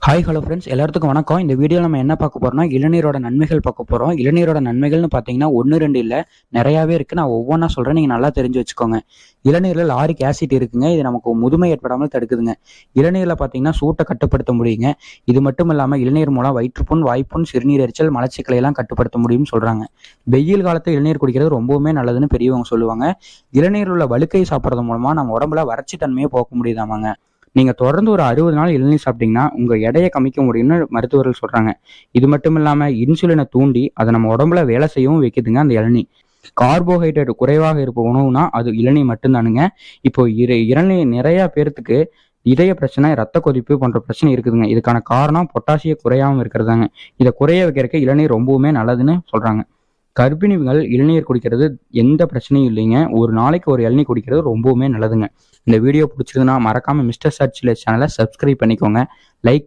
Hi hello friends, எல்லாத்துக்கும் வணக்கம். இந்த வீடியோவில் நம்ம என்ன பார்க்க போறோம்னா இளநீரோட நன்மைகள் பார்க்க போகிறோம். இளநீரோட நன்மைகள்னு பார்த்தீங்கன்னா 1 2 இல்லை, நிறையாவே இருக்குது. நான் ஒவ்வொன்றா சொல்கிறேன், நீங்கள் நல்லா தெரிஞ்சு வச்சுக்கோங்க. இளநீரில் லாரிக் ஆசிட் இருக்குங்க. இது நமக்கு முதுமை ஏற்படாமல் தடுக்குதுங்க. இளநீரில் பார்த்தீங்கன்னா சூட்டை கட்டுப்படுத்த முடியுங்க. இது மட்டும் இல்லாமல் இளநீர் மூலம் வயிற்றுப்புண், வாய்ப்புண், சிறுநீர் எரிச்சல், மலச்சிக்கலை எல்லாம் கட்டுப்படுத்த முடியும்னு சொல்கிறாங்க. வெயில் காலத்தில் இளநீர் குடிக்கிறது ரொம்பவுமே நல்லதுன்னு பெரியவங்க சொல்லுவாங்க. இளநீர் உள்ள வழுக்கை சாப்பிட்றது மூலமாக நம்ம உடம்புல வறட்சி தன்மையை போக்க முடியுதாமாங்க. நீங்க தொடர்ந்து ஒரு 60 நாள் இளநீர் சாப்பிட்டீங்கன்னா உங்க எடையை கம்மிக்க முடியும்னு மருத்துவர்கள் சொல்றாங்க. இது மட்டும் இல்லாம இன்சுலினை தூண்டி அதை நம்ம உடம்புல வேலை செய்யவும் வைக்குதுங்க அந்த இளநீர். கார்போஹைட்ரேட் குறைவாக இருப்ப உணவுனா அது இளநீர் மட்டும்தானுங்க. இப்போ இளநீர் நிறைய பேர்த்துக்கு இதய பிரச்சனை, ரத்த கொதிப்பு போன்ற பிரச்சனை இருக்குதுங்க. இதுக்கான காரணம் பொட்டாசியம் குறையாம இருக்கிறதாங்க. இதை குறைய வைக்கிறதுக்கு இளநீர் ரொம்பவுமே நல்லதுன்னு சொல்றாங்க. கர்ப்பிணிகள் இளநீர் குடிக்கிறது எந்த பிரச்சனையும் இல்லைங்க. ஒரு நாளைக்கு ஒரு இளநீர் குடிக்கிறது ரொம்பவுமே நல்லதுங்க. இந்த வீடியோ பிடிச்சிருக்குன்னா மறக்காம மிஸ்டர் சர்ச் சேனலை சப்ஸ்கிரைப் பண்ணிக்கோங்க. லைக்